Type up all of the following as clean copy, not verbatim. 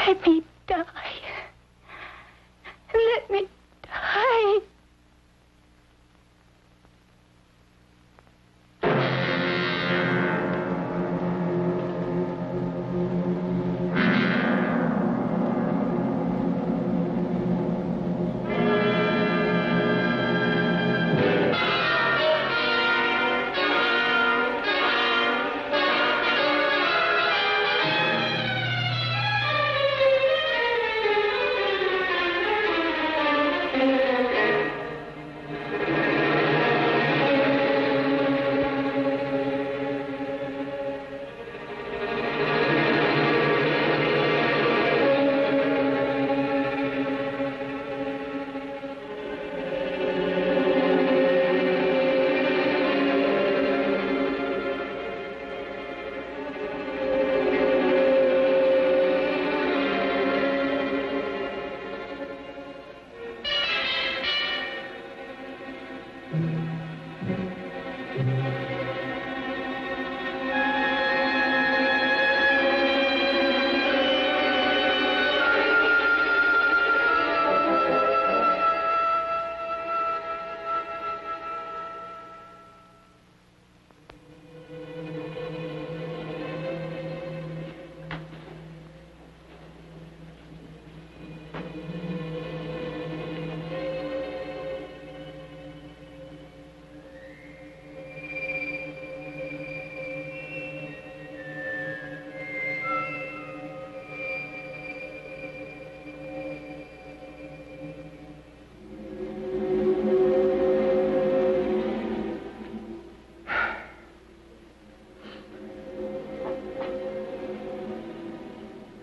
Let me die. Let me die.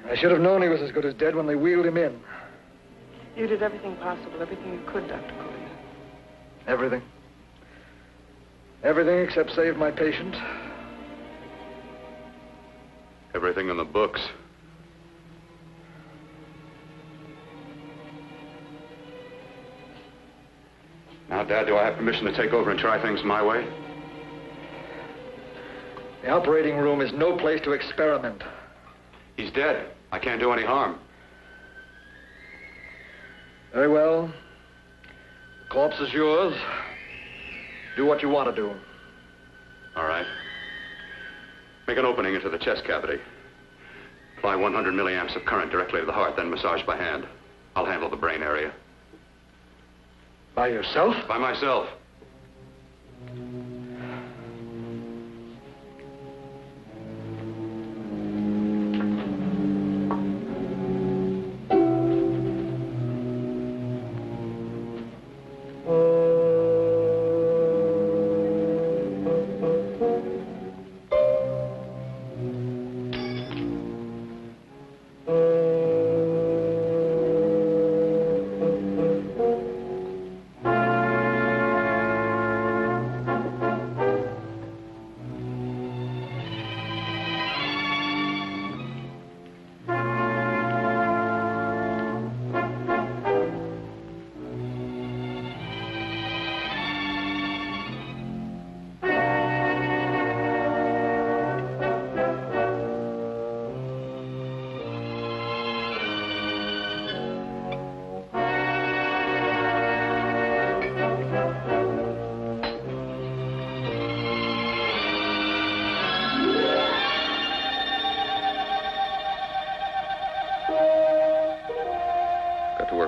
I should have known he was as good as dead when they wheeled him in. You did everything possible, everything you could, Dr. Cooley. Everything. Everything except save my patient. Everything in the books. Now, Dad, do I have permission to take over and try things my way? The operating room is no place to experiment. He's dead. I can't do any harm. Very well. The corpse is yours. Do what you want to do. All right. Make an opening into the chest cavity. Apply 100 milliamps of current directly to the heart, then massage by hand. I'll handle the brain area. By yourself? By myself.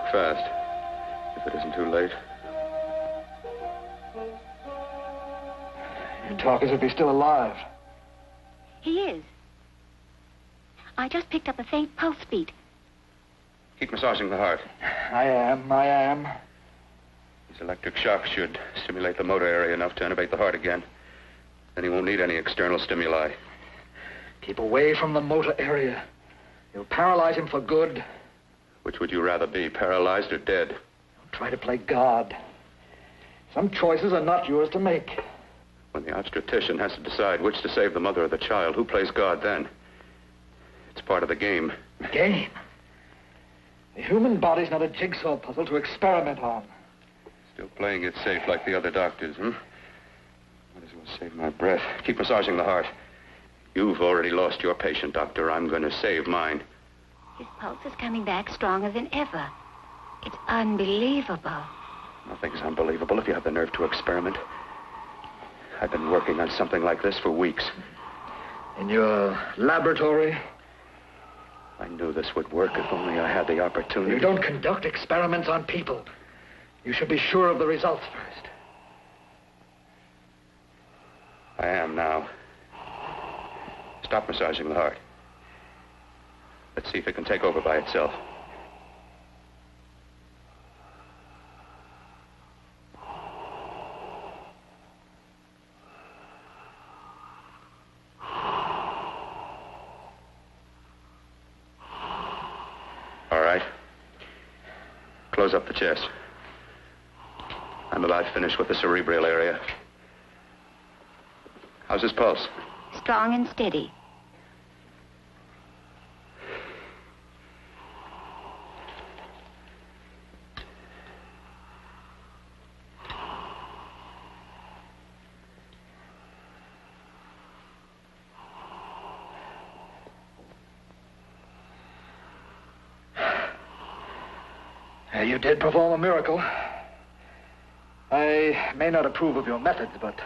Fast, if it isn't too late. You talk as if he's still alive. He is. I just picked up a faint pulse beat. Keep massaging the heart. I am. These electric shocks should stimulate the motor area enough to innervate the heart again. Then he won't need any external stimuli. Keep away from the motor area. You'll paralyze him for good. Which would you rather be, paralyzed or dead? Don't try to play God. Some choices are not yours to make. When the obstetrician has to decide which to save the mother or the child, who plays God then? It's part of the game. Game? The human body's not a jigsaw puzzle to experiment on. Still playing it safe like the other doctors, hmm? Might as well save my breath. Keep massaging the heart. You've already lost your patient, Doctor. I'm going to save mine. His pulse is coming back stronger than ever. It's unbelievable. Nothing's unbelievable if you have the nerve to experiment. I've been working on something like this for weeks. In your laboratory? I knew this would work if only I had the opportunity. You don't conduct experiments on people. You should be sure of the results first. I am now. Stop massaging the heart. Let's see if it can take over by itself. All right. Close up the chest. I'm about finished with the cerebral area. How's his pulse? Strong and steady. You did perform a miracle. I may not approve of your methods, but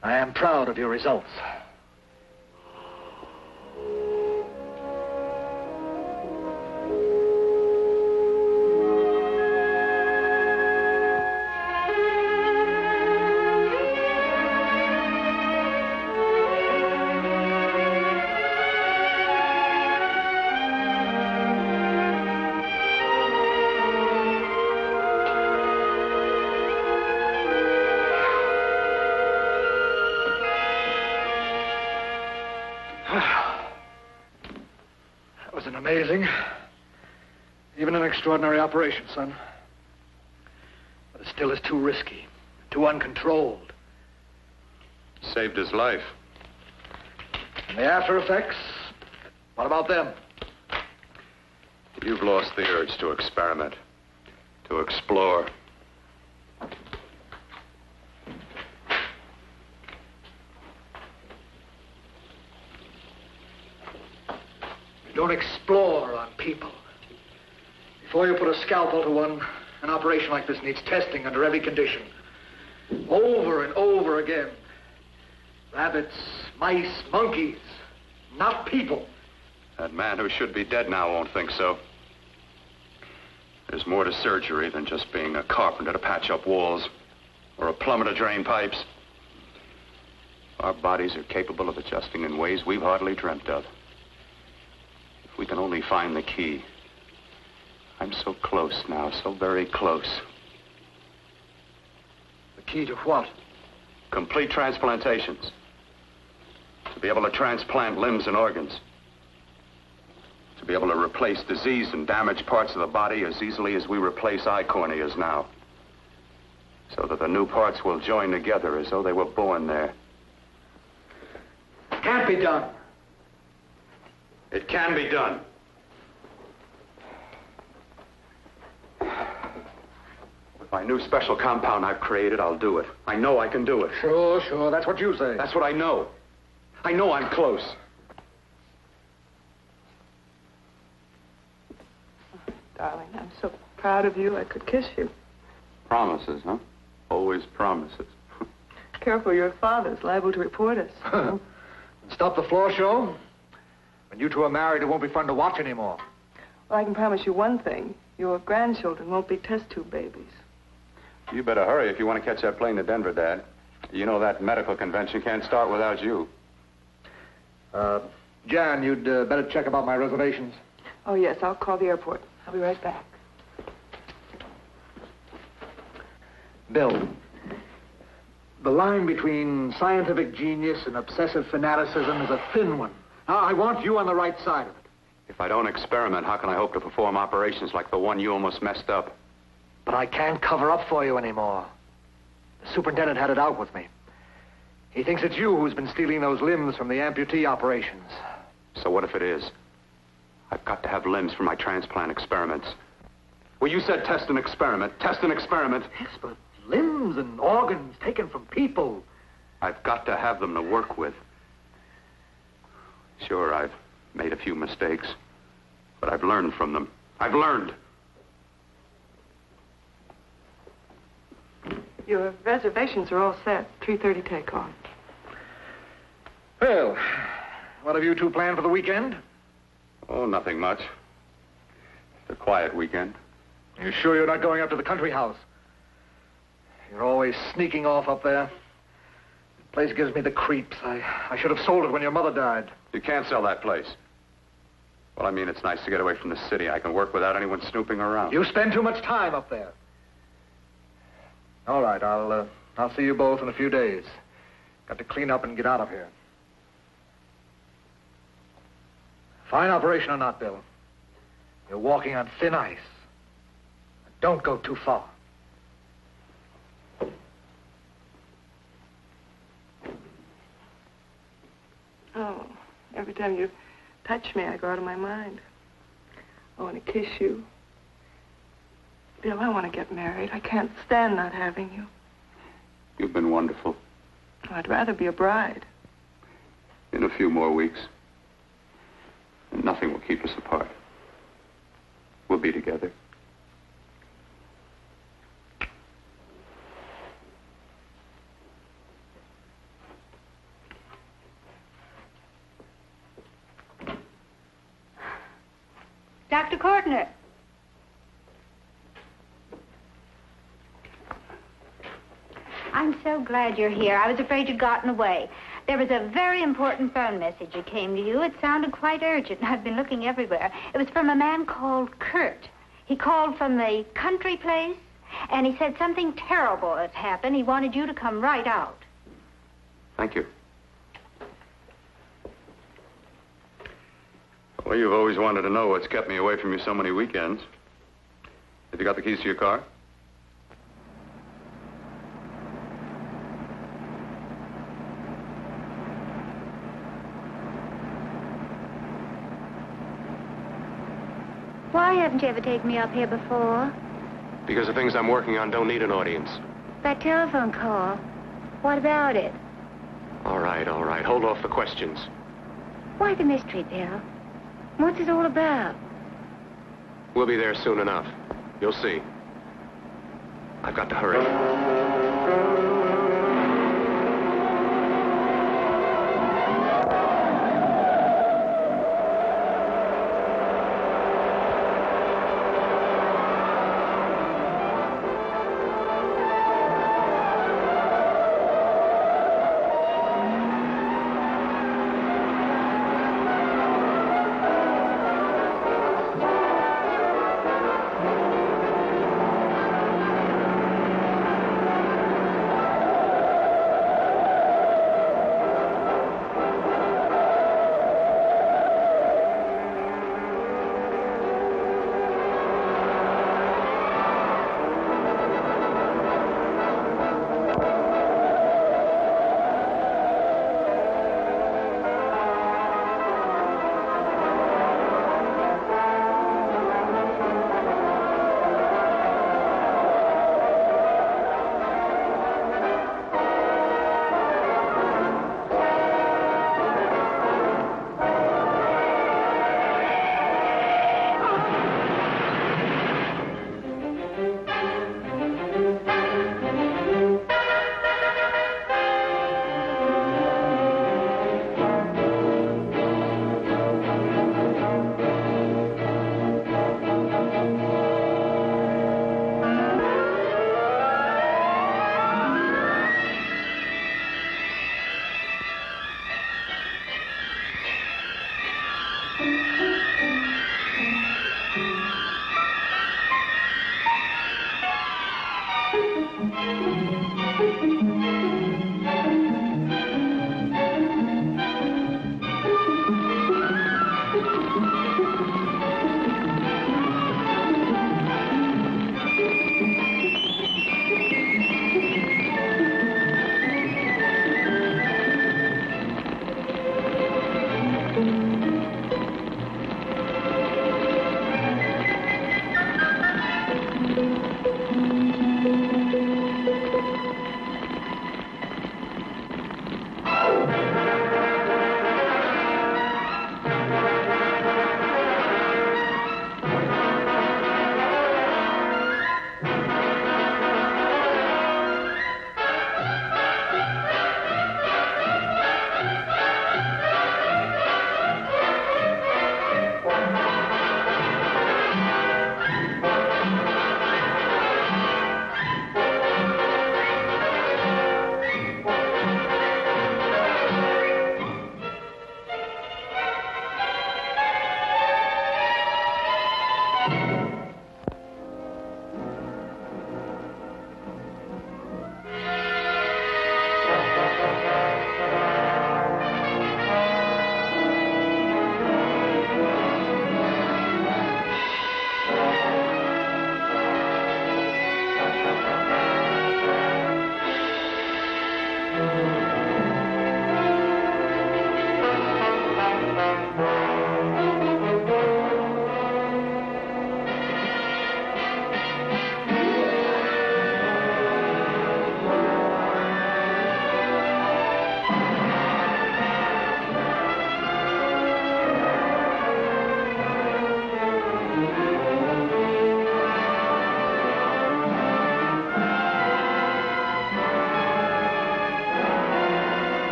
I am proud of your results. Amazing. Even an extraordinary operation, son. But it still is too risky, too uncontrolled. Saved his life. And the after effects? What about them? You've lost the urge to experiment, to explore. Don't explore on people. Before you put a scalpel to one, an operation like this needs testing under every condition. Over and over again. Rabbits, mice, monkeys, not people. That man who should be dead now won't think so. There's more to surgery than just being a carpenter to patch up walls or a plumber to drain pipes. Our bodies are capable of adjusting in ways we've hardly dreamt of. If we can only find the key. I'm so close now, so very close. The key to what? Complete transplantations. To be able to transplant limbs and organs. To be able to replace diseased and damaged parts of the body as easily as we replace eye corneas now. So that the new parts will join together as though they were born there. Can't be done. It can be done. With my new special compound I've created, I'll do it. I know I can do it. Sure. That's what you say. That's what I know. I know I'm close. Darling, I'm so proud of you, I could kiss you. Promises, huh? Always promises. Careful, your father's liable to report us. Stop the floor show? When you two are married, it won't be fun to watch anymore. Well, I can promise you one thing. Your grandchildren won't be test tube babies. You better hurry if you want to catch that plane to Denver, Dad. You know that medical convention can't start without you. Jan, you'd better check about my reservations. Oh, yes, I'll call the airport. I'll be right back. Bill, the line between scientific genius and obsessive fanaticism is a thin one. Now, I want you on the right side of it. If I don't experiment, how can I hope to perform operations like the one you almost messed up? But I can't cover up for you anymore. The superintendent had it out with me. He thinks it's you who's been stealing those limbs from the amputee operations. So what if it is? I've got to have limbs for my transplant experiments. Well, you said test and experiment. Test and experiment. Yes, but limbs and organs taken from people. I've got to have them to work with. Sure, I've made a few mistakes. But I've learned from them. I've learned. Your reservations are all set. 3:30 takeoff. Well, what have you two planned for the weekend? Oh, nothing much. It's a quiet weekend. You sure you're not going up to the country house? You're always sneaking off up there. The place gives me the creeps. I should have sold it when your mother died. You can't sell that place. Well, I mean, it's nice to get away from the city. I can work without anyone snooping around. You spend too much time up there. All right, I'll see you both in a few days. Got to clean up and get out of here. Fine operation or not, Bill. You're walking on thin ice. Don't go too far. Oh, every time you touch me, I go out of my mind. I want to kiss you. Bill, I want to get married. I can't stand not having you. You've been wonderful. I'd rather be a bride. In a few more weeks. And nothing will keep us apart. We'll be together. Dr. Courtner. I'm so glad you're here. I was afraid you'd gotten away. There was a very important phone message that came to you. It sounded quite urgent. I've been looking everywhere. It was from a man called Kurt. He called from the country place, and he said something terrible has happened. He wanted you to come right out. Thank you. Well, you've always wanted to know what's kept me away from you so many weekends. Have you got the keys to your car? Why haven't you ever taken me up here before? Because the things I'm working on don't need an audience. That telephone call. What about it? All right, all right. Hold off the questions. Why the mystery, Bill? What's it all about? We'll be there soon enough. You'll see. I've got to hurry.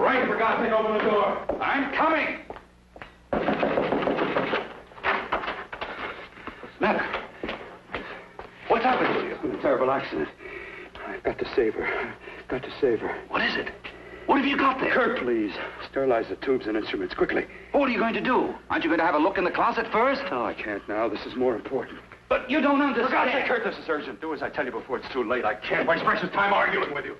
right, for God's sake, open the door. I'm coming. What's the matter? What's happened to you? A terrible accident. I've got to save her. Got to save her. What is it? What have you got there? Kurt, please. Sterilize the tubes and instruments, quickly. What are you going to do? Aren't you going to have a look in the closet first? No, I can't now. This is more important. But you don't understand. For God's sake, Kurt, this is urgent. Do as I tell you before it's too late. I can't waste precious time arguing with you.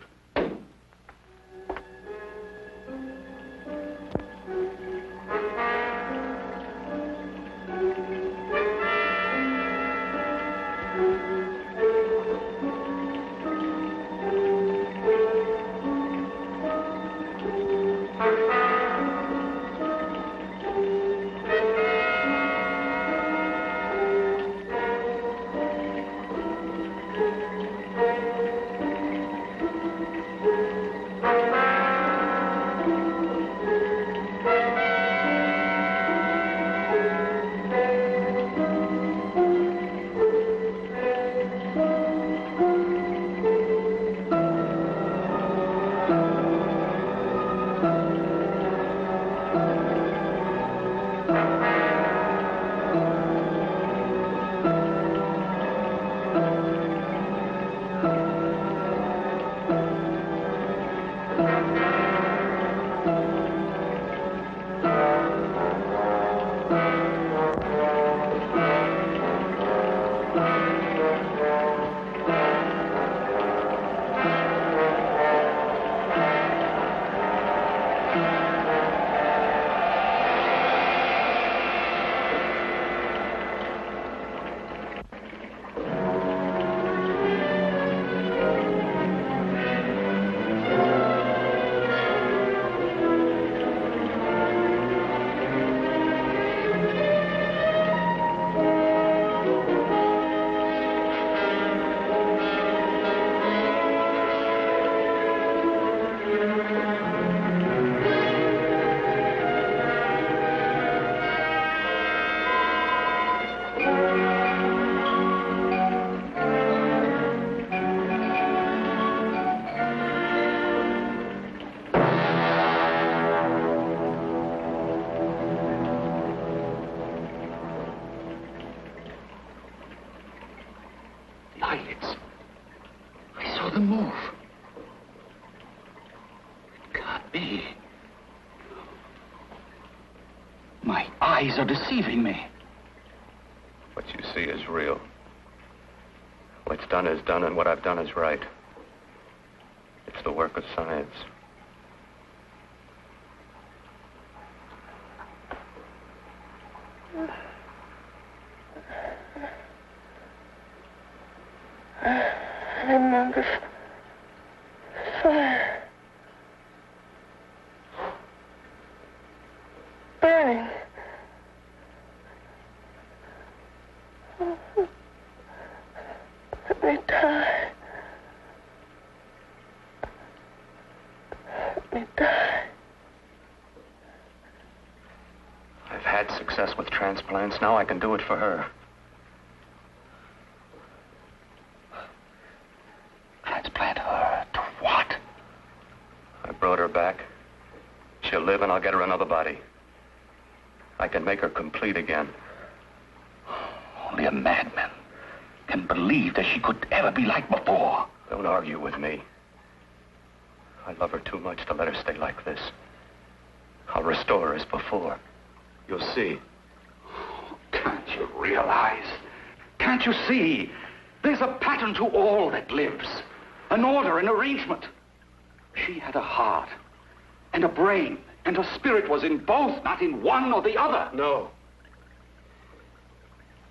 Eyelids. I saw them move. It can't be. My eyes are deceiving me. What you see is real. What's done is done, and what I've done is right. It's the work of science. I remember fire. Burning. Let me die. Let me die. I've had success with transplants. Now I can do it for her. Transplant her to what? I brought her back. She'll live, and I'll get her another body. I can make her complete again. Only a madman can believe that she could ever be like before. Don't argue with me. I love her too much to let her stay like this. I'll restore her as before. You'll see. Can't you realize? Can't you see? There's a pattern to all that lives. An order, an arrangement. She had a heart and a brain, and her spirit was in both, not in one or the other. No.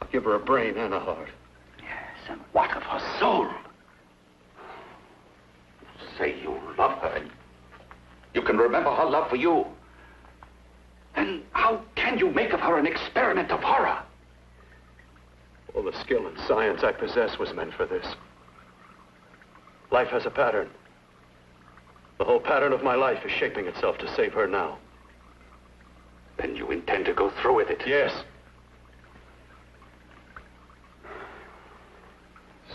I'll give her a brain and a heart. Yes, and what of her soul? Say you love her, and you can remember her love for you. Then how can you make of her an experiment of horror? All the skill and science I possess was meant for this. Life has a pattern. The whole pattern of my life is shaping itself to save her now. Then you intend to go through with it? Yes.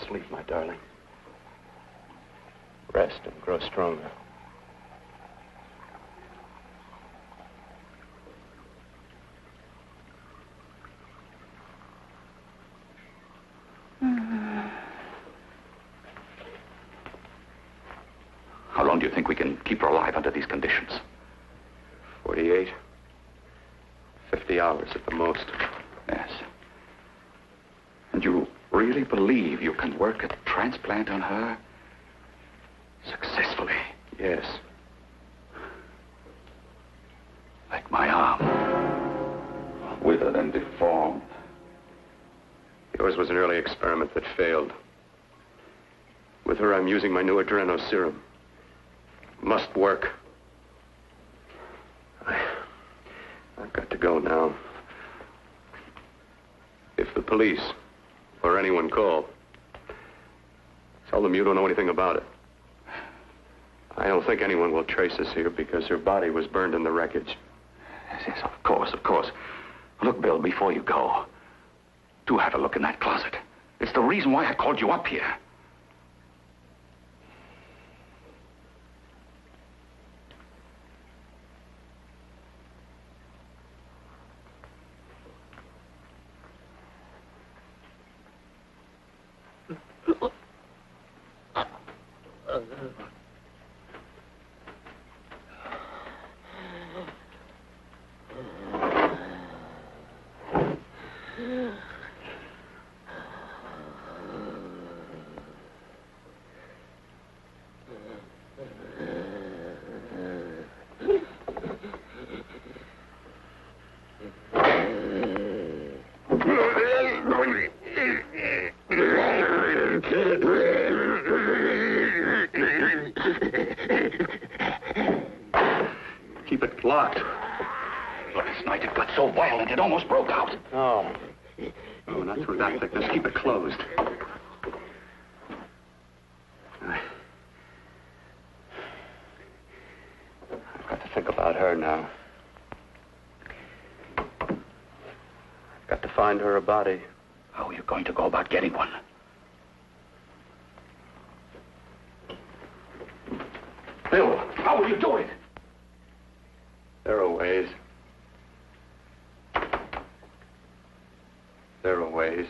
Sleep, my darling. Rest and grow stronger. do you think we can keep her alive under these conditions? 48. 50 hours at the most. Yes. And you really believe you can work a transplant on her? Successfully? Yes. Like my arm. Withered and deformed. Yours was an early experiment that failed. With her, I'm using my new adreno serum. Must work. I've got to go now. If the police or anyone call, tell them you don't know anything about it. I don't think anyone will trace us here because her body was burned in the wreckage. Yes, of course, of course. Look, Bill, before you go, do have a look in that closet. It's the reason why I called you up here. Keep it locked. Last night it got so violent it almost broke out. Oh. Oh, not through that thickness. Keep it closed. I've got to think about her now. I've got to find her a body. How are you going to go about getting one? Bill, how will you do it? There are ways. There are ways.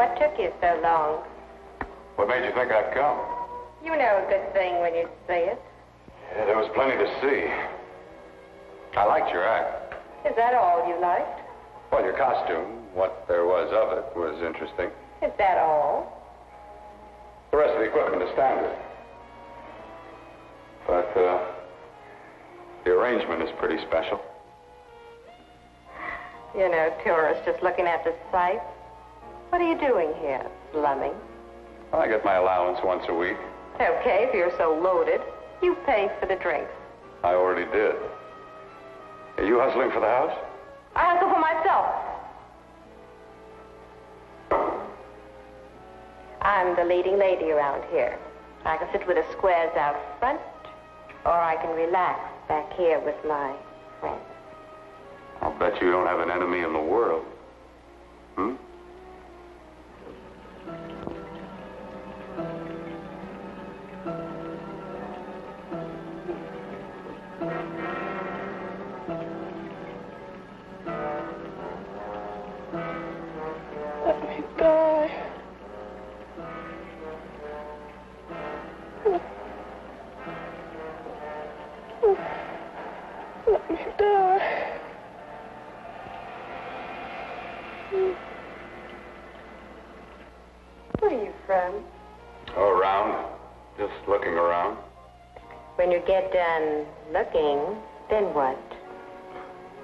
What took you so long? What made you think I'd come? You know a good thing when you say it. Yeah, there was plenty to see. I liked your act. Is that all you liked? Well, your costume, what there was of it, was interesting. Is that all? The rest of the equipment is standard. But, the arrangement is pretty special. You know, tourists just looking at the sights. What are you doing here? Slumming? Well, I get my allowance once a week. Okay, if you're so loaded, you pay for the drinks. I already did. Are you hustling for the house? I hustle for myself. I'm the leading lady around here. I can sit with the squares out front, or I can relax back here with my friends. I'll bet you don't have an enemy in the world. Hmm? Let me die. Let me die. Where are you from? Oh, around. Just looking around. When you get done looking, then what?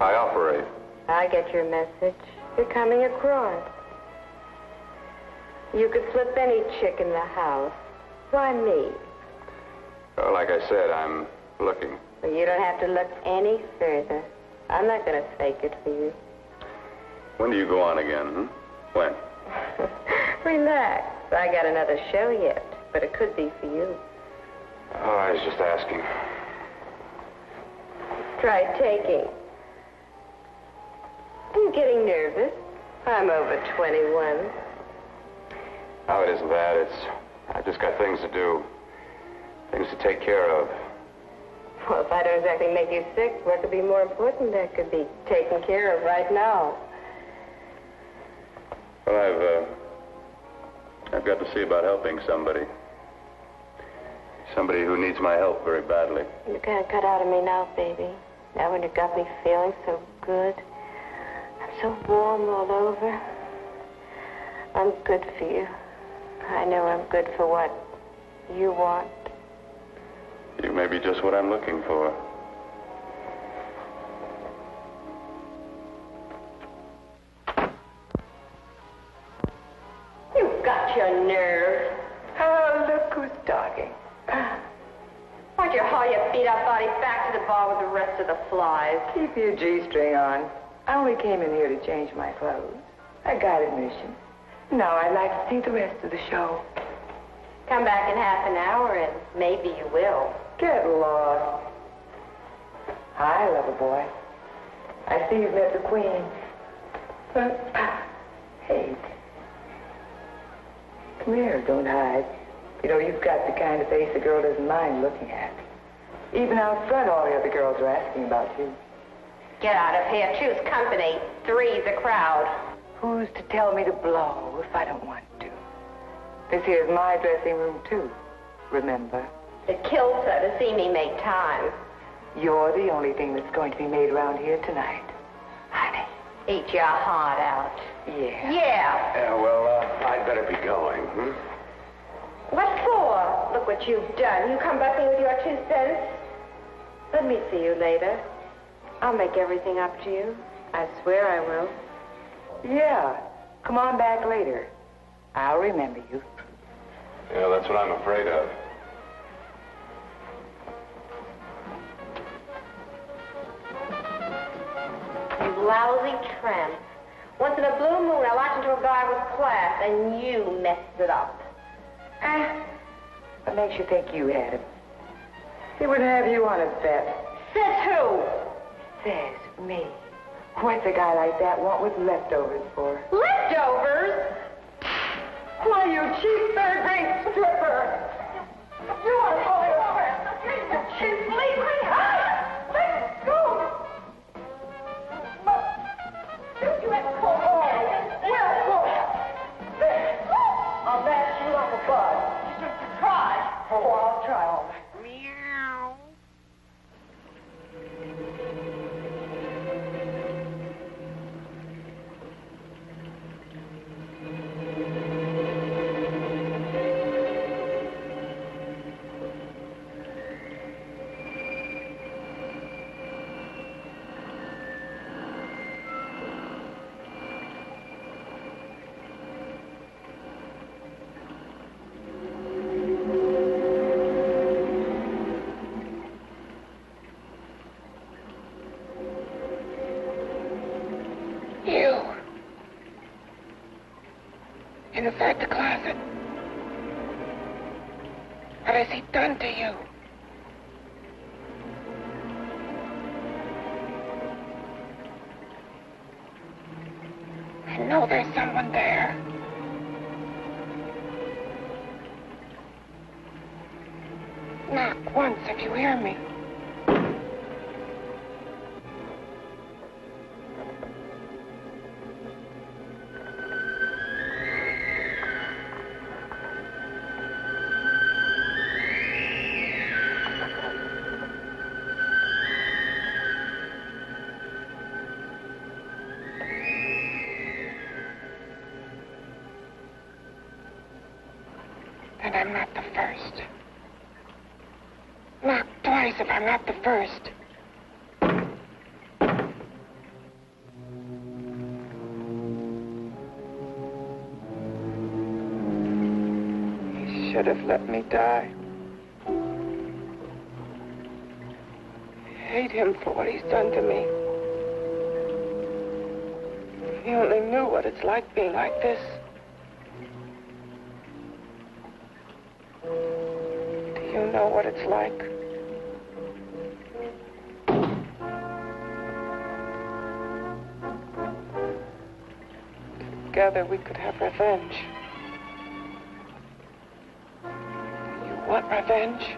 I operate. I get your message. You're coming across. You could flip any chick in the house. Why me? Well, like I said, I'm looking. Well, you don't have to look any further. I'm not going to fake it for you. When do you go on again, hmm? When? Relax. I got another show yet, but it could be for you. Oh, I was just asking. Try taking. Are you getting nervous? I'm over 21. No, it isn't that. I've just got things to do. Things to take care of. Well, if I don't exactly make you sick, what could be more important that could be taken care of right now? Well, I've got to see about helping somebody. Somebody who needs my help very badly. You can't cut out of me now, baby. Now when you got me feeling so good. I'm so warm all over. I'm good for you. I know I'm good for what you want. You may be just what I'm looking for. You've got your nerve. Oh, look who's talking. Why'd you haul your beat-up body back to the bar with the rest of the flies? Keep your G-string on. I only came in here to change my clothes. I got admission. Now I'd like to see the rest of the show. Come back in half an hour and maybe you will. Get lost. Hi, lover boy. I see you've met the queen. Hey. Come here, don't hide. You know, you've got the kind of face a girl doesn't mind looking at. Even out front, all the other girls are asking about you. Get out of here. Choose company. Three's a crowd. Who's to tell me to blow if I don't want to? This here's my dressing room, too. Remember? It kills her to see me make time. You're the only thing that's going to be made around here tonight. Honey. Eat your heart out. Yeah. Yeah. Yeah, well, I'd better be going, hmm? What for? Look what you've done. You come back with your 2 cents. Let me see you later. I'll make everything up to you. I swear I will. Yeah. Come on back later. I'll remember you. Yeah, that's what I'm afraid of. You lousy tramp. Once in a blue moon, I latched into a guy with class, and you messed it up. What makes you think you had him? He wouldn't have you on his bet. Says who? Says me. What's a guy like that want with leftovers for? Leftovers? Why, you cheap third-rate stripper! You are falling over! You cheap, leave me! Let go! You have to call. Well, Inside the closet. What has he done to you? I know there's someone there. Knock once if you hear me. And I'm not the first. Knock twice if I'm not the first. He should have let me die. I hate him for what he's done to me. If he only knew what it's like being like this. You know what it's like. Together we could have revenge. You want revenge?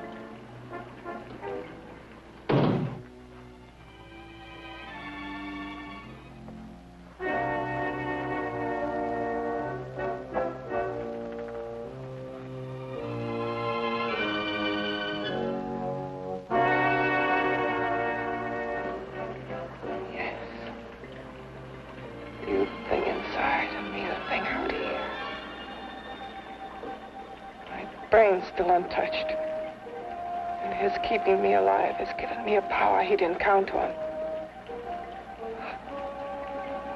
Brain's still untouched. And his keeping me alive has given me a power he didn't count on.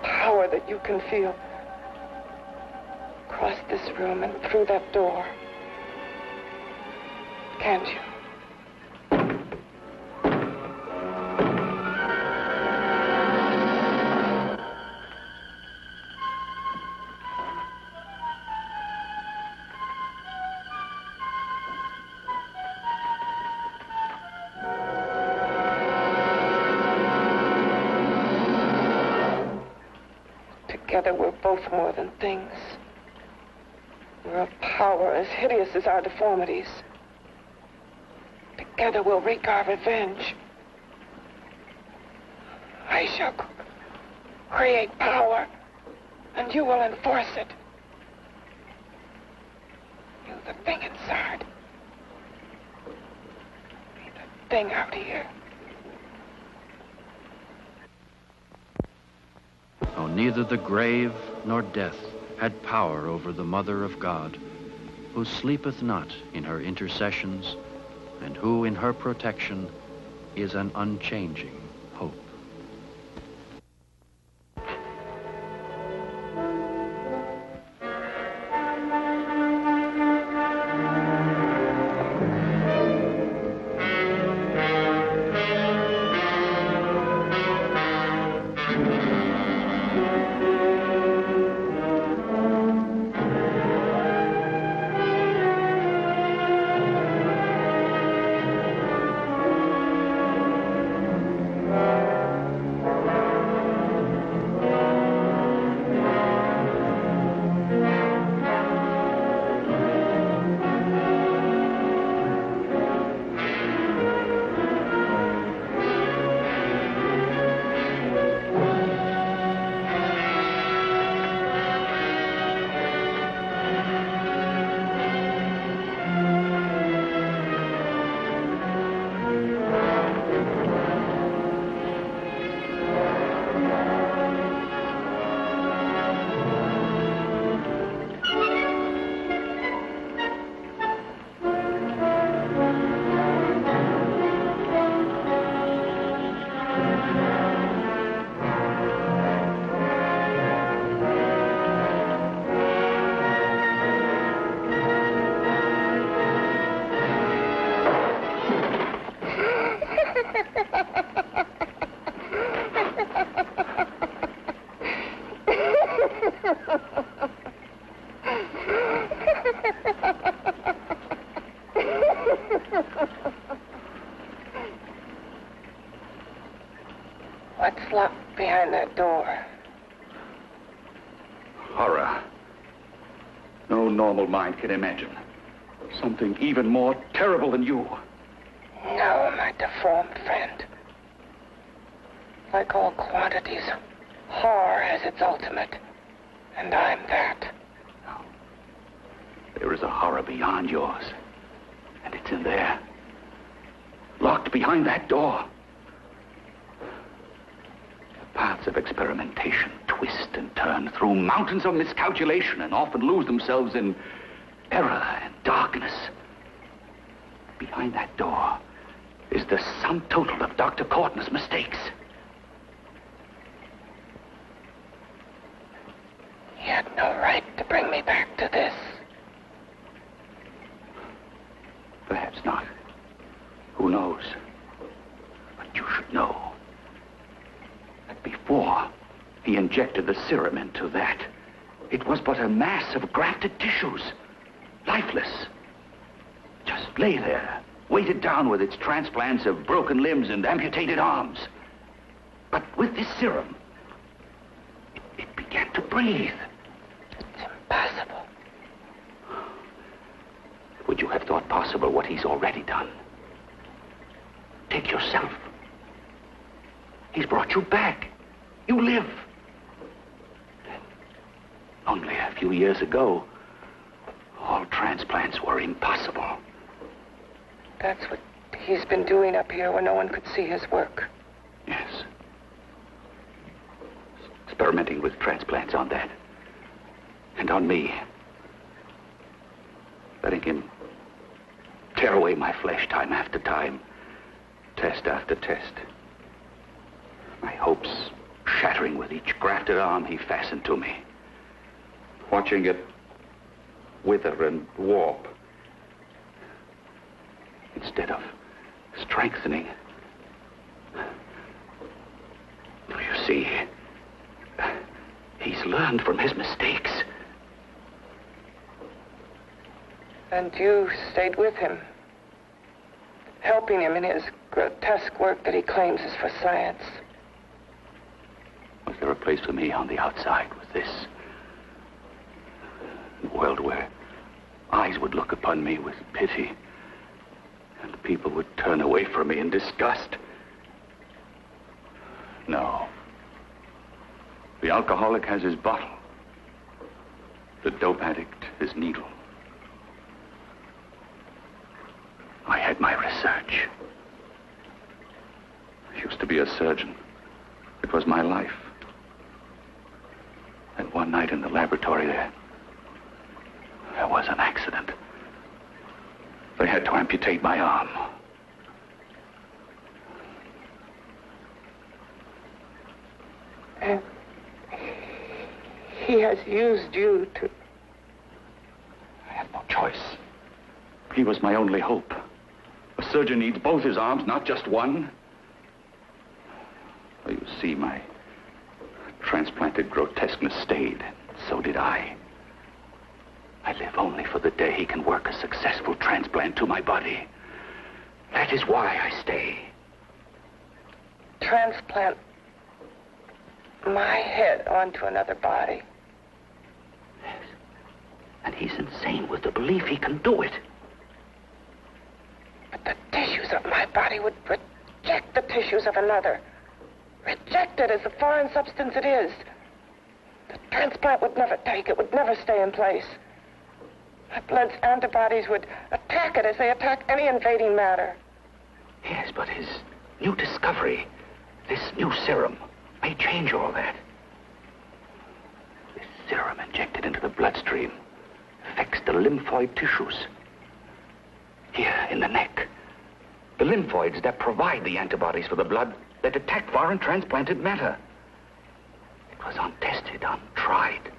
Power that you can feel across this room and through that door. Can't you? Together we're both more than things. We're a power as hideous as our deformities. Together we'll wreak our revenge. I shall create power, and you will enforce it. You, the thing inside. Me, the thing out here. Oh, neither the grave nor death had power over the Mother of God, who sleepeth not in her intercessions, and who in her protection is an unchanging hope. What's locked behind that door? Horror. No normal mind can imagine. Something even more terrible than you. No, my deformed friend. Like all quantities, horror has its ultimate. And I'm that. No. There is a horror beyond yours. And it's in there. Locked behind that door. The paths of experimentation twist and turn through mountains of miscalculation and often lose themselves in error and darkness. Behind that door is the sum total of Dr. Courtney's mistakes. He had no right to bring me back to this. Perhaps not. Who knows? But you should know that before he injected the serum into that, it was but a mass of grafted tissues, lifeless. Just lay there, weighted down with its transplants of broken limbs and amputated arms. But with this serum, it began to breathe. It's impossible. Would you have thought possible what he's already done? Take yourself. He's brought you back. You live. Only a few years ago, all transplants were impossible. That's what he's been doing up here where no one could see his work. Yes. Experimenting with transplants on that. And on me. Letting him tear away my flesh time after time. Test after test. My hopes shattering with each grafted arm he fastened to me. Watching it wither and warp. Instead of strengthening. You see, he's learned from his mistakes. And you stayed with him, helping him in his grotesque work that he claims is for science. Was there a place for me on the outside with this? A world where eyes would look upon me with pity and people would turn away from me in disgust? No. The alcoholic has his bottle. The dope addict his needle. I had my research. I used to be a surgeon. It was my life. And one night in the laboratory there was an accident. They had to amputate my arm. And he has used you to... I had no choice. He was my only hope. A surgeon needs both his arms, not just one. Well, you see, my transplanted grotesqueness stayed. So did I. I live only for the day he can work a successful transplant to my body. That is why I stay. Transplant my head onto another body. Yes. And he's insane with the belief he can do it. But the tissues of my body would reject the tissues of another. Reject it as the foreign substance it is. The transplant would never take it, would never stay in place. My blood's antibodies would attack it as they attack any invading matter. Yes, but his new discovery, this new serum, may change all that. This serum injected into the bloodstream affects the lymphoid tissues. Here, in the neck. The lymphoids that provide the antibodies for the blood that attack foreign transplanted matter. It was untested, untried,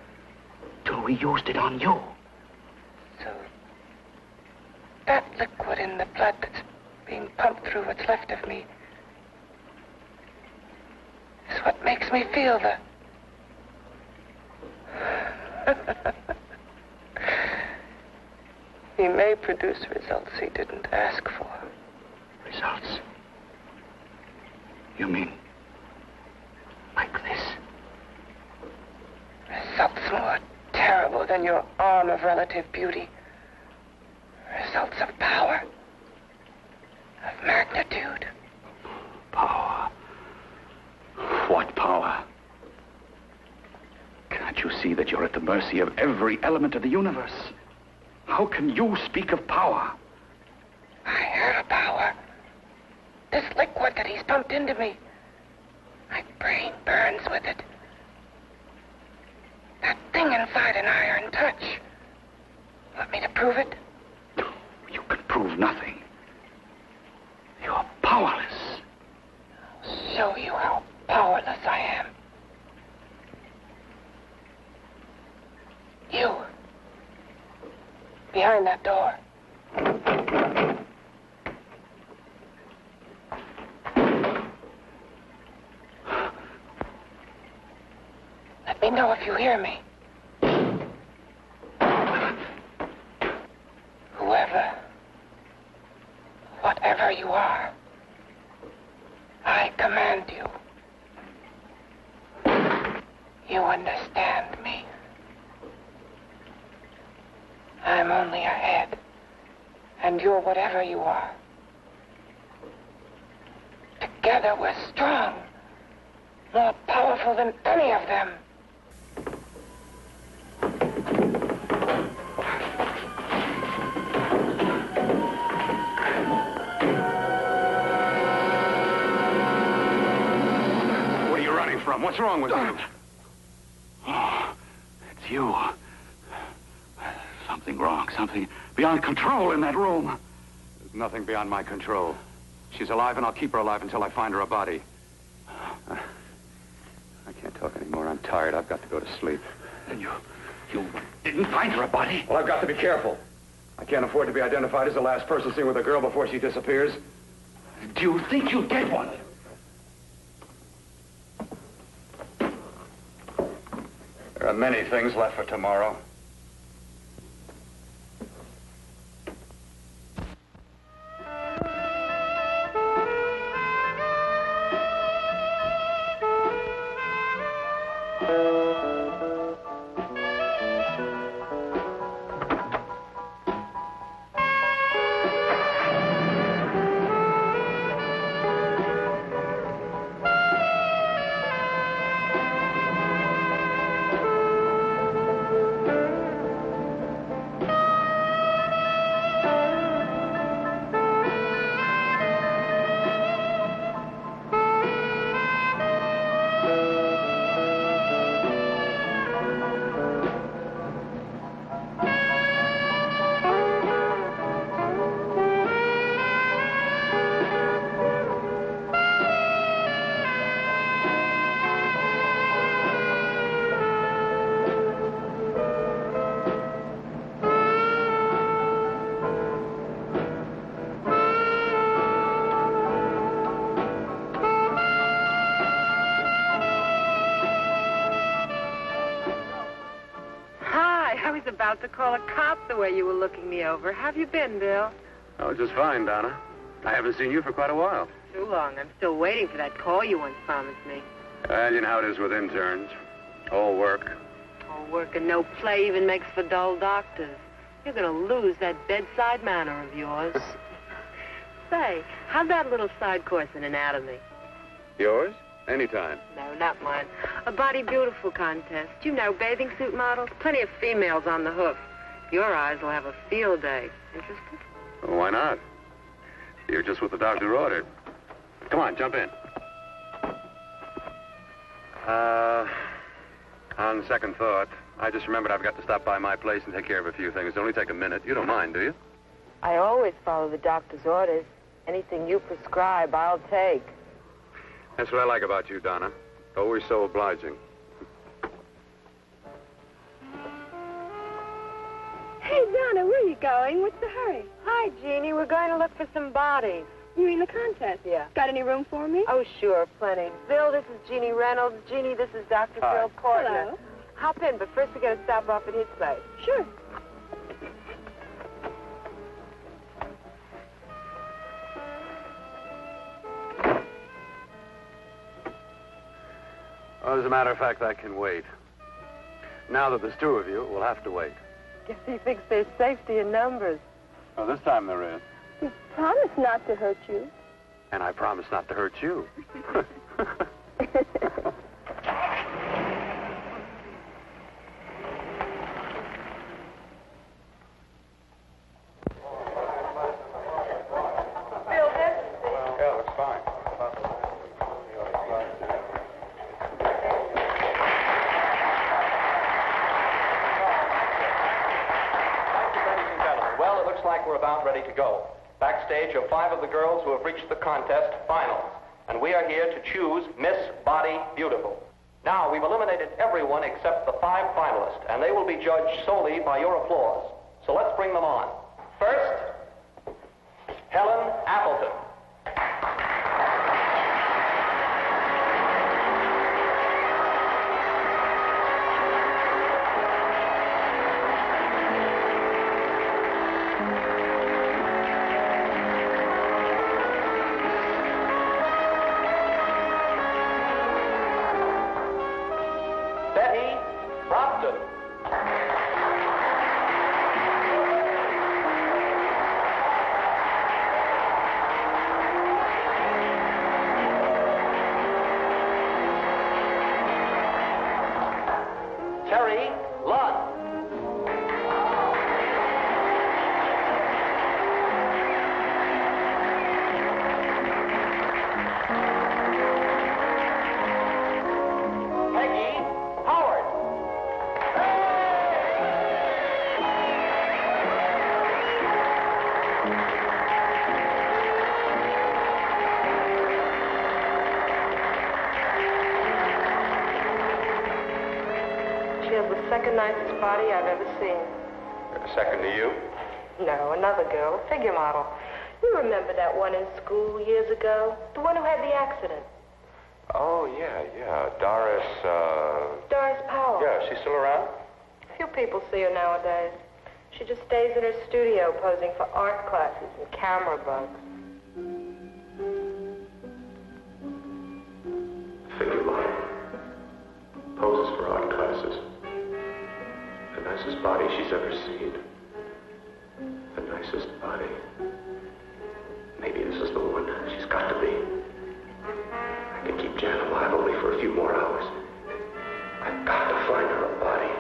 till we used it on you. So, that liquid in the blood that's being pumped through what's left of me is what makes me feel the... He may produce results he didn't ask for. Results? You mean than your arm of relative beauty. Results of power, of magnitude. Power. What power? Can't you see that you're at the mercy of every element of the universe? How can you speak of power? I heard of power. This liquid that he's pumped into me. My brain burns with it. That thing inside an iron touch. Want me to prove it? You can prove nothing. You're powerless. I'll show you how powerless I am. You. Behind that door. Let me know if you hear me. Whoever, whatever you are, I command you. You understand me. I'm only a head, and you're whatever you are. Together we're strong, more powerful than any of them. What are you running from? What's wrong with you? Oh, it's you. Something wrong, something beyond control in that room. There's nothing beyond my control. She's alive, and I'll keep her alive until I find her a body. I can't talk anymore. I'm tired. I've got to go to sleep. And you didn't find her a body? Well, I've got to be careful. I can't afford to be identified as the last person seen with a girl before she disappears. Do you think you'll get one? There are many things left for tomorrow. About to call a cop the way you were looking me over. How have you been, Bill? Oh, just fine, Donna. I haven't seen you for quite a while. Too long. I'm still waiting for that call you once promised me. And you know how it is with interns. All work. All work and no play even makes for dull doctors. You're going to lose that bedside manner of yours. Say, how's that little side course in anatomy? Yours? Anytime. No, not mine. A Body Beautiful contest. You know, bathing suit models. Plenty of females on the hoof. Your eyes will have a field day. Interested? Well, why not? You're just what the doctor ordered. Come on, jump in. On second thought, I just remembered I've got to stop by my place and take care of a few things. It'll only take a minute. You don't mind, do you? I always follow the doctor's orders. Anything you prescribe, I'll take. That's what I like about you, Donna. Always so obliging. Hey, Donna, where are you going? What's the hurry? Hi, Jeannie. We're going to look for some bodies. You mean the contest? Yeah. Got any room for me? Oh, sure, plenty. Bill, this is Jeannie Reynolds. Jeannie, this is Dr. Hi. Phil Portner. Hello. Hop in, but first we got to stop off at his place. Sure. Well, as a matter of fact, I can wait. Now that there's two of you, we'll have to wait. Guess he thinks there's safety in numbers. Oh, this time there is. You promised not to hurt you. And I promise not to hurt you. We're about ready to go. Backstage are 5 of the girls who have reached the contest finals, and we are here to choose Miss Body Beautiful. Now, we've eliminated everyone except the 5 finalists, and they will be judged solely by your applause. So let's bring them on. First, Helen Appleton. Second nicest body I've ever seen. Second to you? No, another girl, a figure model. You remember that one in school years ago? The one who had the accident. Oh, yeah. Doris, Doris Powell. Yeah, she's still around? Few people see her nowadays. She just stays in her studio posing for art classes and camera bugs. Figure model. Poses for art classes. The nicest body she's ever seen. The nicest body. Maybe this is the one. She's got to be. I can keep Jan alive only for a few more hours. I've got to find her a body.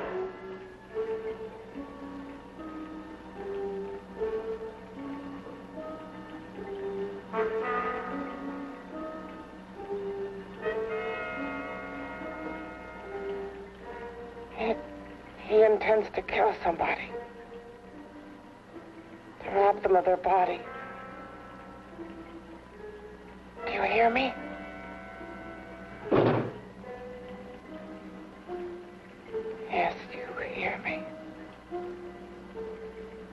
He intends to kill somebody. To rob them of their body. Do you hear me? Yes, you hear me.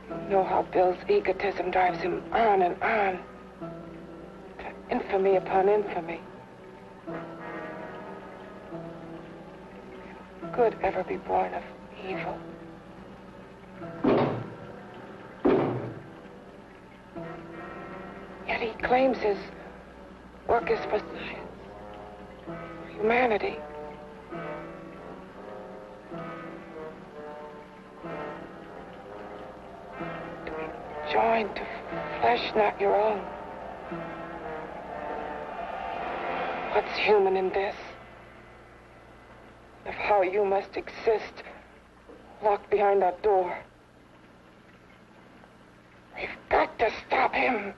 You know how Bill's egotism drives him on and on. To infamy upon infamy. Can good ever be born of evil? Yet he claims his work is for science, for humanity. To be joined to flesh not your own. What's human in this? Of how you must exist locked behind that door. We've got to stop him.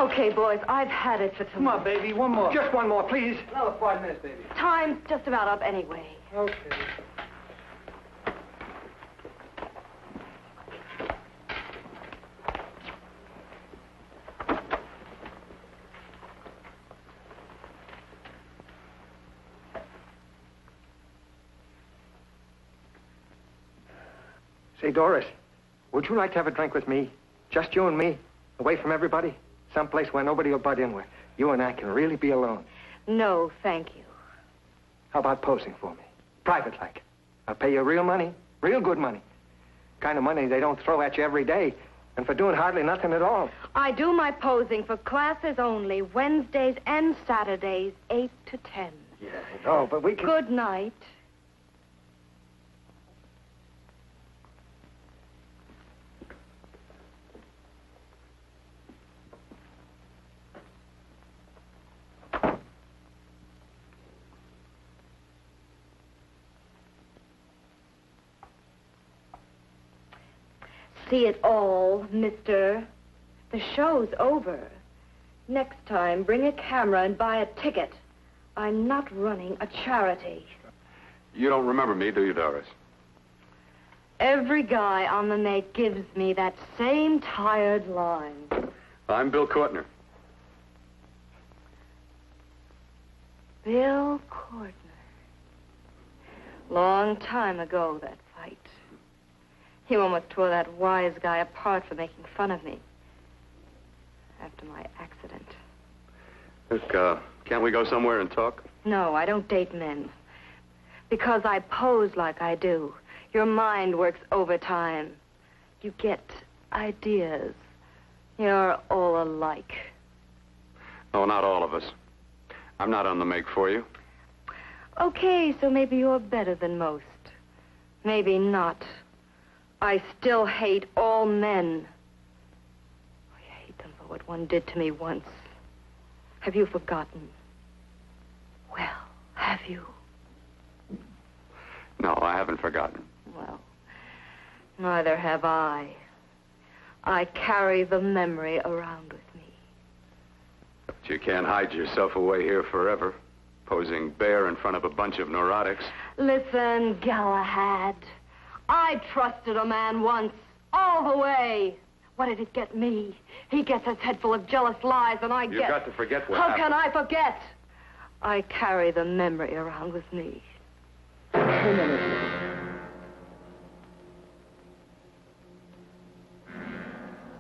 Okay, boys, I've had it for tonight. Come on, baby, one more. Just one more, please. Another 5 minutes, baby. Time's just about up anyway. Okay. Say, Doris, would you like to have a drink with me? Just you and me, away from everybody? Someplace where nobody will butt in, where you and I can really be alone. No, thank you. How about posing for me? Private like. I'll pay you real money, real good money. Kind of money they don't throw at you every day, and for doing hardly nothing at all. I do my posing for classes only, Wednesdays and Saturdays, 8 to 10. Yeah, I know, but we can... Good night. See it all, mister. The show's over. Next time, bring a camera and buy a ticket. I'm not running a charity. You don't remember me, do you, Doris? Every guy on the make gives me that same tired line. I'm Bill Courtner. Bill Courtner. Long time ago, that fight. You almost tore that wise guy apart for making fun of me. After my accident. Look, can't we go somewhere and talk? No, I don't date men. Because I pose like I do. Your mind works overtime. You get ideas. You're all alike. Oh, not all of us. I'm not on the make for you. Okay, so maybe you're better than most. Maybe not. I still hate all men. I hate them for what one did to me once. Have you forgotten? Well, have you? No, I haven't forgotten. Well, neither have I. I carry the memory around with me. But you can't hide yourself away here forever, posing bare in front of a bunch of neurotics. Listen, Galahad. I trusted a man once, all the way. What did it get me? He gets his head full of jealous lies, and I get... You've got to forget what How happened. can I forget? I carry the memory around with me.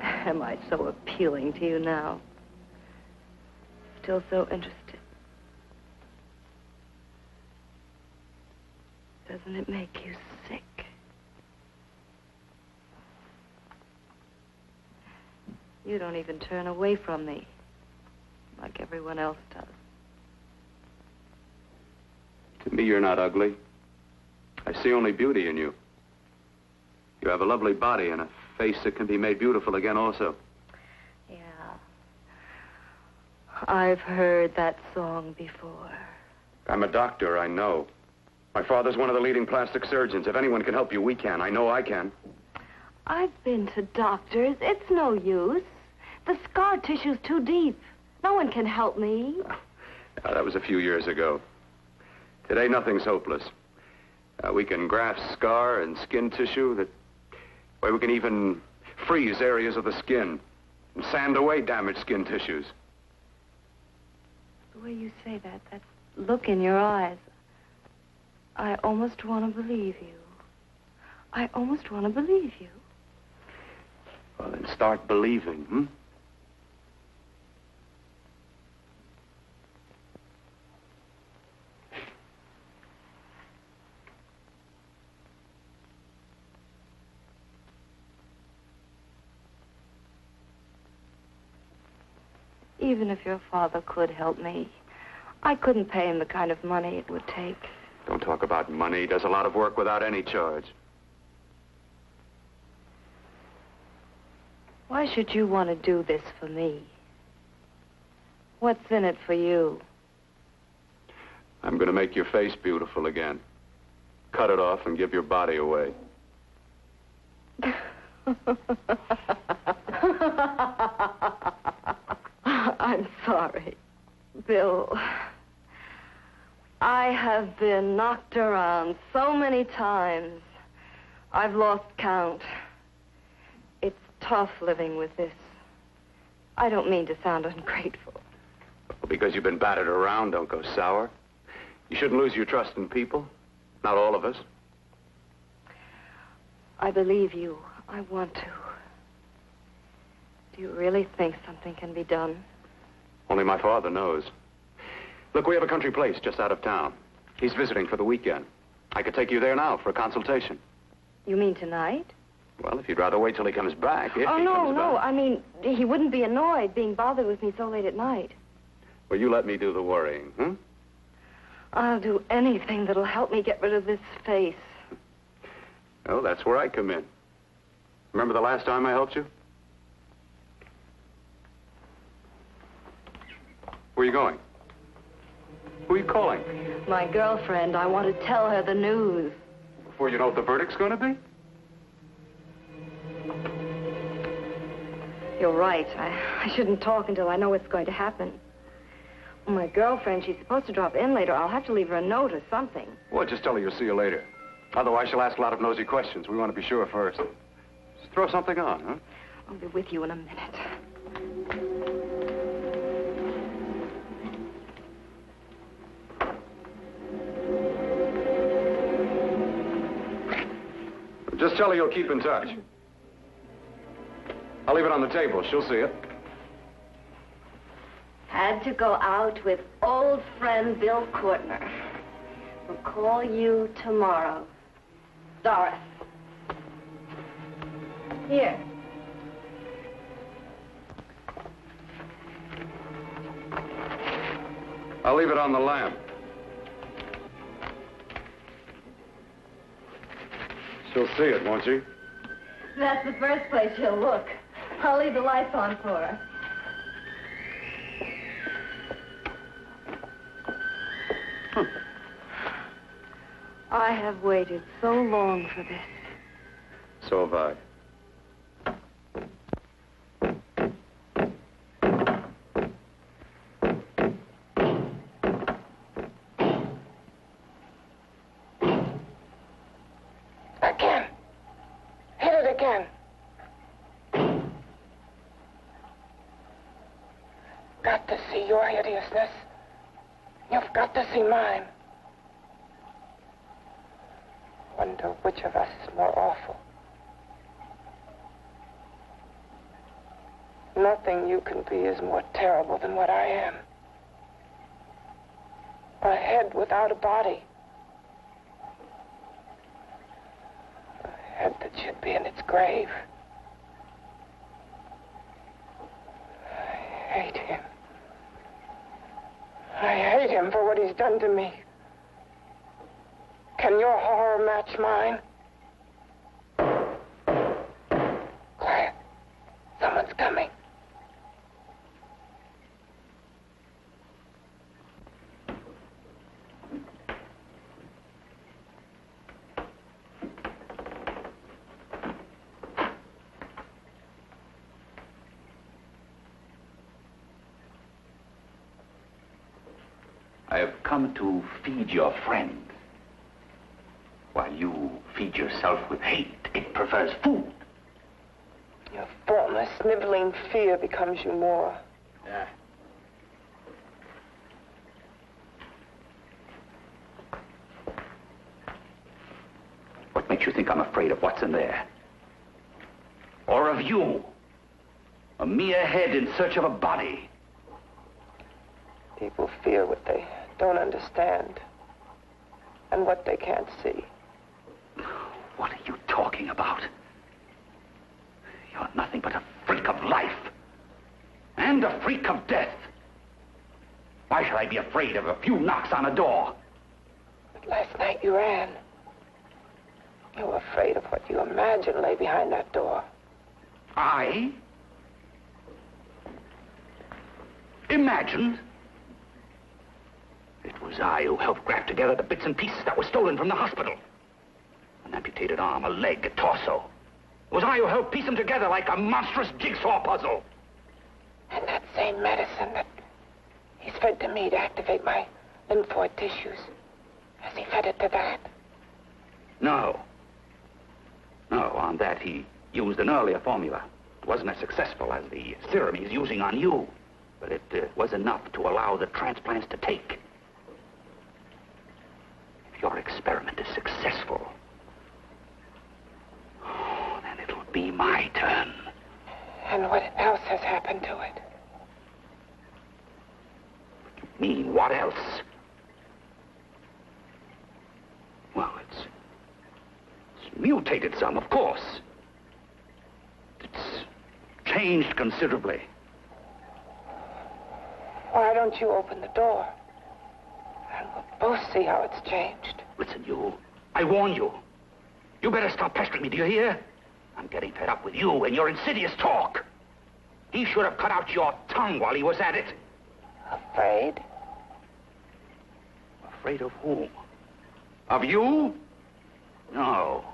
Am I so appealing to you now? Still so interested? Doesn't it make you sick? You don't even turn away from me, like everyone else does. To me, you're not ugly. I see only beauty in you. You have a lovely body and a face that can be made beautiful again also. Yeah. I've heard that song before. I'm a doctor, I know. My father's one of the leading plastic surgeons. If anyone can help you, we can. I know I can. I've been to doctors. It's no use. The scar tissue's too deep. No one can help me. That was a few years ago. Today, nothing's hopeless. We can graft scar and skin tissue that... Well, we can even freeze areas of the skin and sand away damaged skin tissues. The way you say that look in your eyes, I almost want to believe you. I almost want to believe you. Well, then start believing, hmm? Even if your father could help me, I couldn't pay him the kind of money it would take. Don't talk about money. He does a lot of work without any charge. Why should you want to do this for me? What's in it for you? I'm going to make your face beautiful again. Cut it off and give your body away. I'm sorry. Bill, I have been knocked around so many times. I've lost count. It's tough living with this. I don't mean to sound ungrateful. Well, because you've been battered around, don't go sour. You shouldn't lose your trust in people. Not all of us. I believe you. I want to. Do you really think something can be done? Only my father knows. Look, we have a country place just out of town. He's visiting for the weekend. I could take you there now for a consultation. You mean tonight? Well, if you'd rather wait till he comes back. Oh, no. I mean, he wouldn't be annoyed being bothered with me so late at night. Well, you let me do the worrying, hmm? I'll do anything that'll help me get rid of this face. Oh, that's where I come in. Remember the last time I helped you? Where are you going? Who are you calling? My girlfriend. I want to tell her the news. Before you know what the verdict's going to be? You're right. I shouldn't talk until I know what's going to happen. My girlfriend, she's supposed to drop in later. I'll have to leave her a note or something. Well, just tell her you'll see you later. Otherwise, she'll ask a lot of nosy questions. We want to be sure first. Just throw something on, huh? I'll be with you in a minute. Just tell her you'll keep in touch. I'll leave it on the table. She'll see it. Had to go out with old friend Bill Courtner. We'll call you tomorrow. Doris. Here. I'll leave it on the lamp. She'll see it, won't she? That's the first place she'll look. I'll leave the lights on for her. I have waited so long for this. So have I. Again. Hit it again. Got to see your hideousness. You've got to see mine. Wonder which of us is more awful. Nothing you can be is more terrible than what I am. A head without a body. A head that should be in its grave. I hate him. I hate him for what he's done to me. Can your horror match mine? Quiet. Someone's coming. I have come to feed your friend. While you feed yourself with hate, it prefers food. Your formless, sniveling fear becomes you more. Yeah. What makes you think I'm afraid of what's in there? Or of you? A mere head in search of a body. People fear what they don't understand and what they can't see. What are you talking about? You're nothing but a freak of life. And a freak of death. Why should I be afraid of a few knocks on a door? But last night you ran. You were afraid of what you imagined lay behind that door. I? Imagined? It was I who helped graft together the bits and pieces that were stolen from the hospital. An amputated arm, a leg, a torso. It was I who helped piece them together like a monstrous jigsaw puzzle. And that same medicine that he's fed to me to activate my lymphoid tissues. Has he fed it to that? No. No, on that he used an earlier formula. It wasn't as successful as the serum he's using on you, but it was enough to allow the transplants to take. If your experiment is successful, then it'll be my turn. And what else has happened to it? You mean, what else? Well, it's mutated some, of course. It's changed considerably. Why don't you open the door? And we'll both see how it's changed. Listen, I warn you. You better stop pestering me, do you hear? I'm getting fed up with you and your insidious talk. He should have cut out your tongue while he was at it. Afraid? Afraid of whom? Of you? No,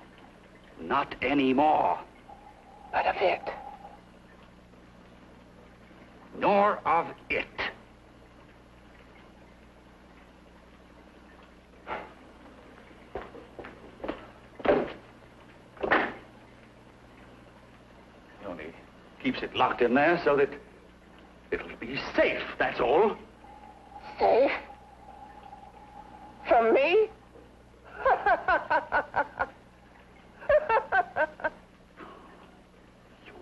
not anymore. But of it? Nor of it. He only keeps it locked in there so that it'll be safe, that's all. Safe? From me? You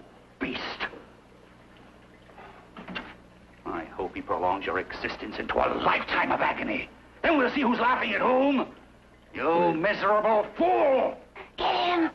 beast. I hope he prolongs your existence into a lifetime of agony. Then we'll see who's laughing at whom. You miserable fool! Get him!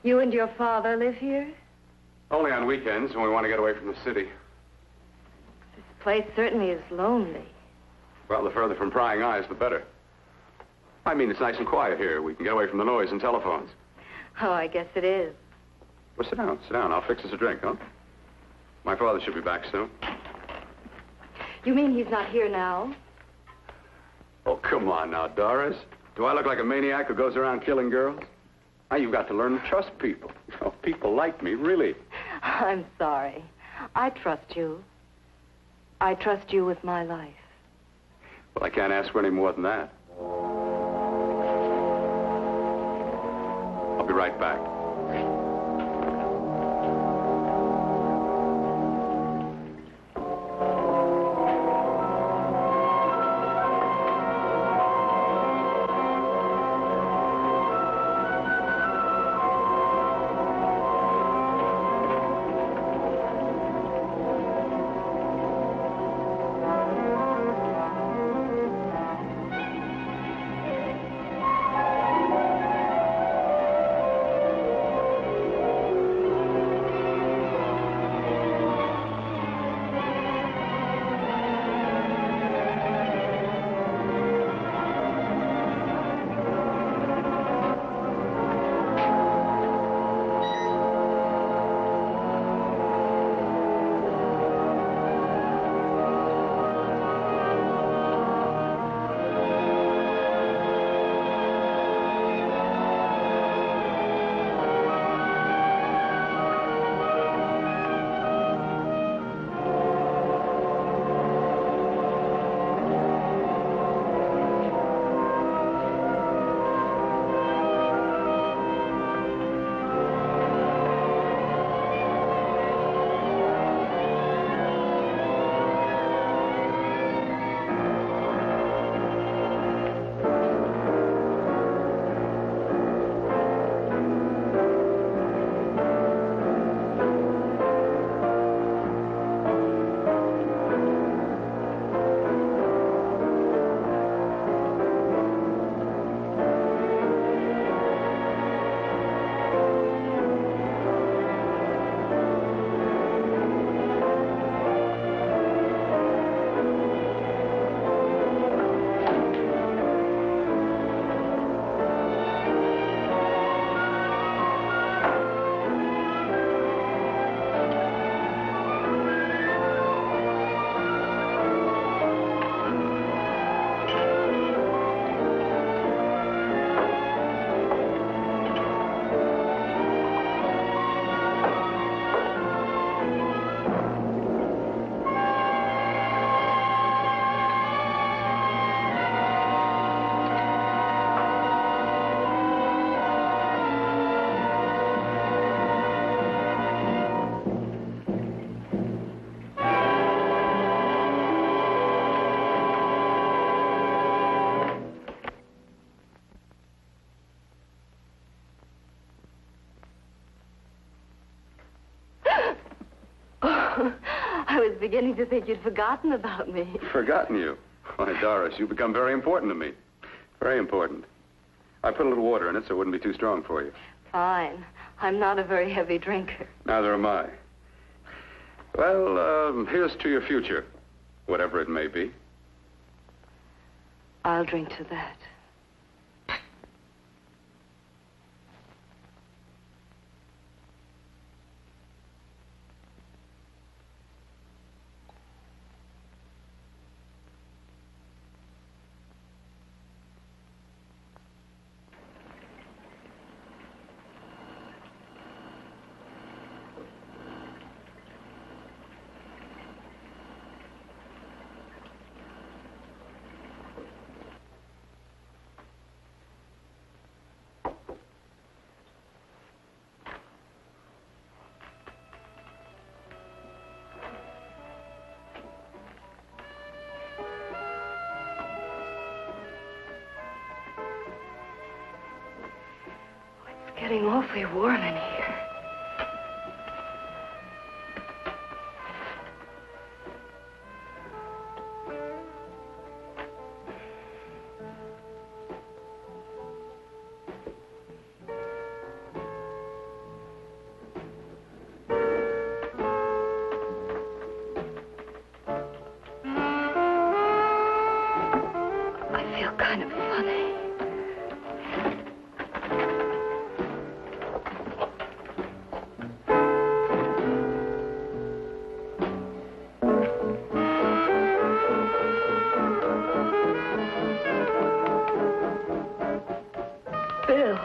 You and your father live here? Only on weekends when we want to get away from the city. This place certainly is lonely. Well, the further from prying eyes, the better. I mean, it's nice and quiet here. We can get away from the noise and telephones. Oh, I guess it is. Well, sit down. Sit down. I'll fix us a drink, huh? My father should be back soon. You mean he's not here now? Oh, come on now, Doris. Do I look like a maniac who goes around killing girls? Now, you've got to learn to trust people. Oh, people like me, really. I'm sorry. I trust you. I trust you with my life. Well, I can't ask for any more than that. I'll be right back. I was beginning to think you'd forgotten about me. Forgotten you? Why, Doris, you've become very important to me. Very important. I put a little water in it so it wouldn't be too strong for you. Fine. I'm not a very heavy drinker. Neither am I. Well, here's to your future, whatever it may be. I'll drink to that. Getting awfully warm in here. kind of funny. Bill,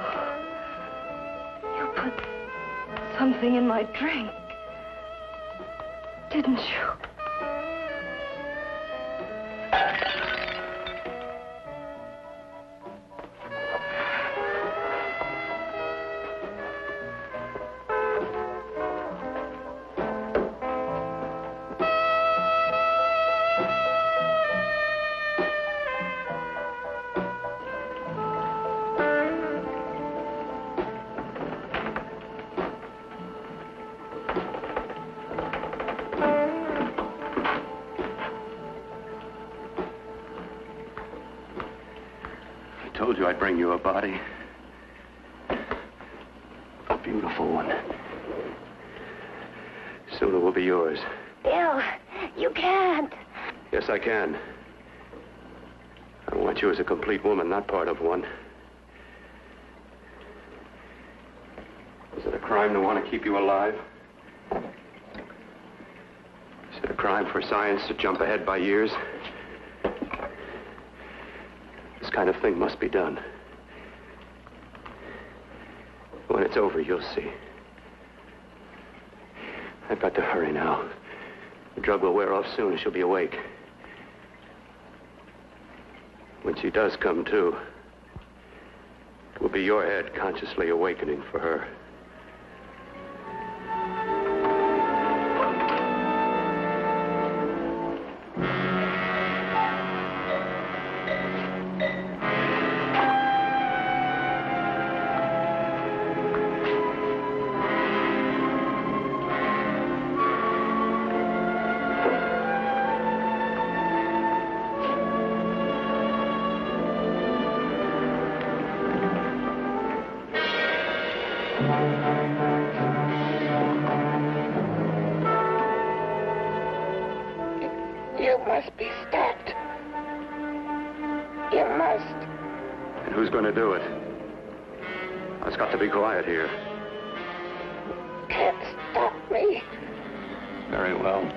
you put something in my drink, didn't you? I told you I'd bring you a body. A beautiful one. Soon it will be yours. Bill, you can't. Yes, I can. I want you as a complete woman, not part of one. Is it a crime to want to keep you alive? Is it a crime for science to jump ahead by years? This kind of thing must be done. When it's over, you'll see. I've got to hurry now. The drug will wear off soon and she'll be awake. When she does come to, it will be your head consciously awakening for her. You must be stopped. You must. And who's going to do it? It's got to be quiet here. Can't stop me. Very well.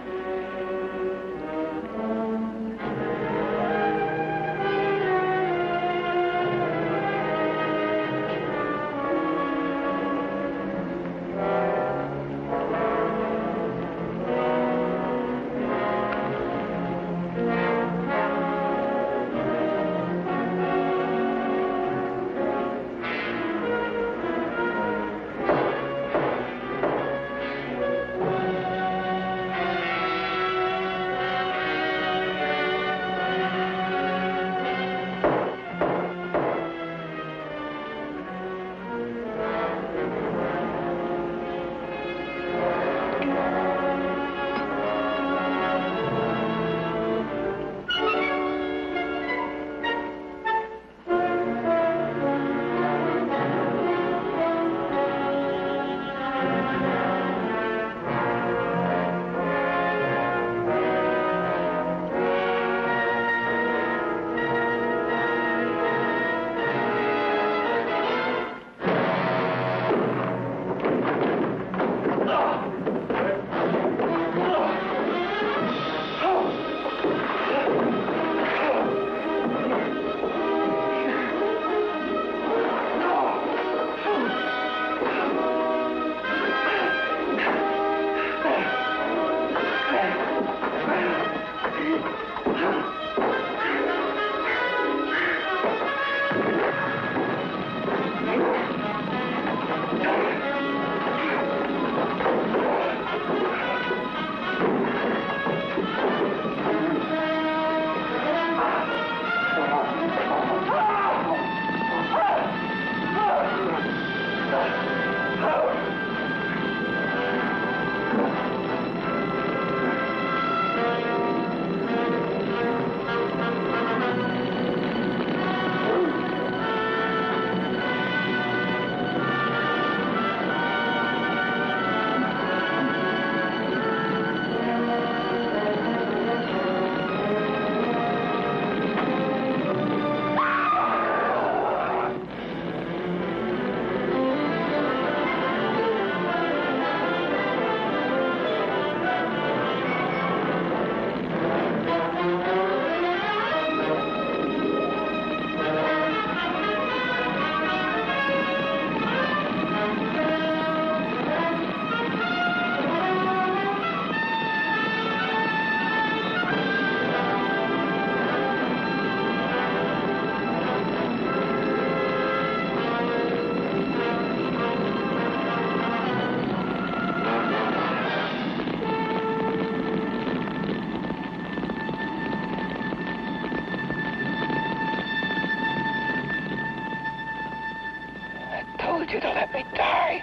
told you to let me die.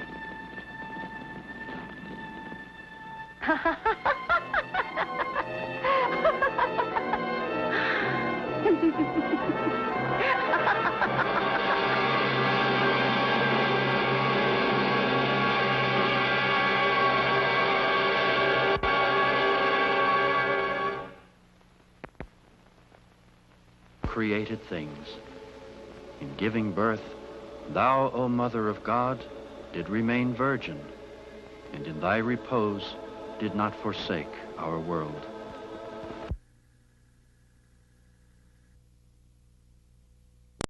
Created things. In giving birth, thou, O Mother of God, did remain virgin, and in thy repose did not forsake our world.